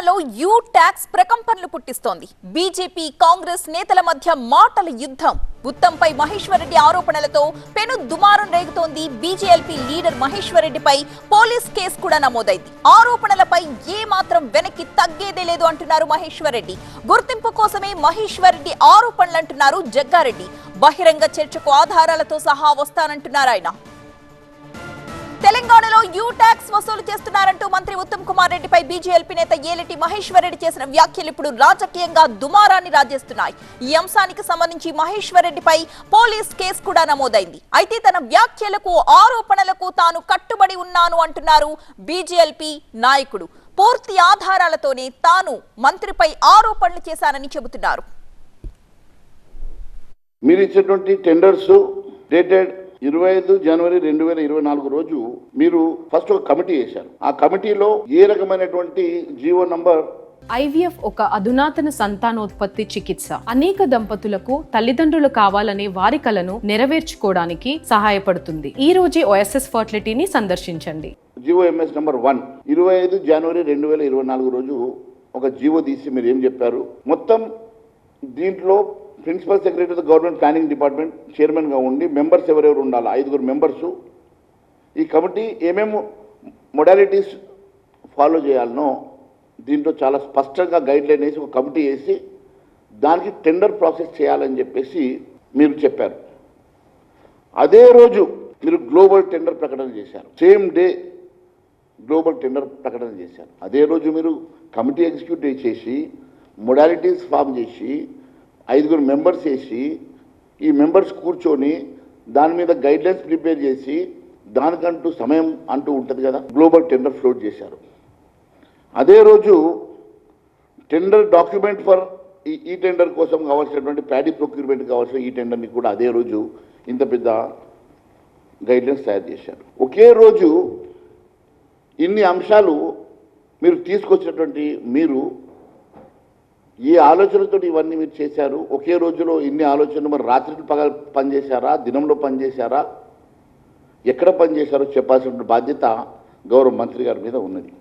తెలంగాణలో you tax ప్రకంపనలు పుట్టిస్తోంది. BJP Congress నేతల మధ్య మాటల యుద్ధం. ఉత్తంపై మహేశ్వర్ రెడ్డి ఆరోపణలతో పెను దుమారం రేగుతోంది. బీజేఎల్పీ లీడర్ మహేశ్వర్ రెడ్డిపై పోలీస్ కేసు కూడా నమోదైంది. ఆరోపణలపై ఏ మాత్రం వెనక్కి తగ్గేదే లేదు అంటున్నారు మహేశ్వర్ రెడ్డి. గుర్తింపు కోసమే మహేశ్వర్ రెడ్డి ఆరోపణలు అంటున్నారు జగ్గారెడ్డి. బహిరంగ చర్చకు ఆధారాలతో సహా వస్తానంటున్నారు ఆయన. తెలంగాణలో యూ ట్యాక్స్ వసూలు చేస్తున్నారంటూ మంత్రి ఉత్తమ్ కుమార్ రెడ్డిపై బీజేఎల్పీ నేత ఏలిటి మహేశ్వర్ రెడ్డి చేసిన వ్యాఖ్యలు ఇప్పుడు రాజకీయంగా దుమారాన్ని రాజేస్తున్నాయి. ఈ అంశానికి సంబంధించి మహేశ్వర్ రెడ్డిపై పోలీస్ కేసు కూడా నమోదైంది. అయితే తన వ్యాఖ్యలకు ఆరోపణలకు తాను కట్టుబడి ఉన్నాను అంటున్నారు బీజేఎల్పీ నాయకుడు. పూర్తి ఆధారాలతోనే తాను మంత్రిపై ఆరోపణలు చేశానని చెబుతున్నారు. మీరు ఇచ్చినటువంటి టెండర్స్ డేటెడ్ 25 జనవరి 2024 రోజు మీరు ఫస్ట్ ఒక కమిటీ వేశారు. ఆ కమిటీలో ఏ రకమైనటువంటి జీవో నంబర్ ఐవీఎఫ్ ఒక అధునాతన సంతానోత్పత్తి చికిత్స. అనేక దంపతులకు తల్లిదండ్రులు కావాలనే వారి కలను నెరవేర్చుకోవడానికి సహాయపడుతుంది. ఈ రోజే ఓఎస్ఎస్ ఫర్టిలిటీని సందర్శించండి. జీవో ఎంఎస్ నంబర్ 1 25 జనవరి 2024 రోజు ఒక జీవో తీసి మీరు ఏం చెప్పారు? మొత్తం దీంట్లో principal secretary of the government planning department చైర్మన్గా ఉండి మెంబర్స్ ఎవరెవరు ఉండాలి? 5 మెంబర్సు. ఈ కమిటీ ఏమేమి మొడాలిటీస్ ఫాలో చేయాలనో దీంట్లో చాలా స్పష్టంగా గైడ్లైన్ వేసి ఒక కమిటీ వేసి దానికి టెండర్ ప్రాసెస్ చేయాలని చెప్పేసి మీరు చెప్పారు. అదే రోజు మీరు గ్లోబల్ టెండర్ ప్రకటన చేశారు. సేమ్ డే గ్లోబల్ టెండర్ ప్రకటన చేశారు. అదే రోజు మీరు కమిటీ ఎగ్జిక్యూటివ్ చేసి మొడాలిటీస్ ఫామ్ చేసి 5 మెంబర్స్ వేసి ఈ మెంబర్స్ కూర్చొని దాని మీద గైడ్లైన్స్ ప్రిపేర్ చేసి దానికంటూ సమయం అంటూ ఉంటుంది కదా, గ్లోబల్ టెండర్ ఫ్లోట్ చేశారు. అదే రోజు టెండర్ డాక్యుమెంట్ ఫర్ ఈ టెండర్ కోసం కావాల్సినటువంటి ప్యాడీ ప్రొక్యూర్మెంట్ కావాల్సిన ఈ టెండర్ని కూడా అదే రోజు ఇంత పెద్ద గైడ్లైన్స్ తయారు చేశారు. ఒకే రోజు ఇన్ని అంశాలు మీరు తీసుకొచ్చినటువంటి మీరు ఏ ఆలోచనతో ఇవన్నీ మీరు చేశారు? ఒకే రోజులో ఇన్ని ఆలోచనలు మరి రాత్రికి పగలు పనిచేశారా, దినంలో పనిచేశారా, ఎక్కడ పనిచేశారో చెప్పాల్సిన బాధ్యత గౌరవ మంత్రి గారి మీద ఉన్నది.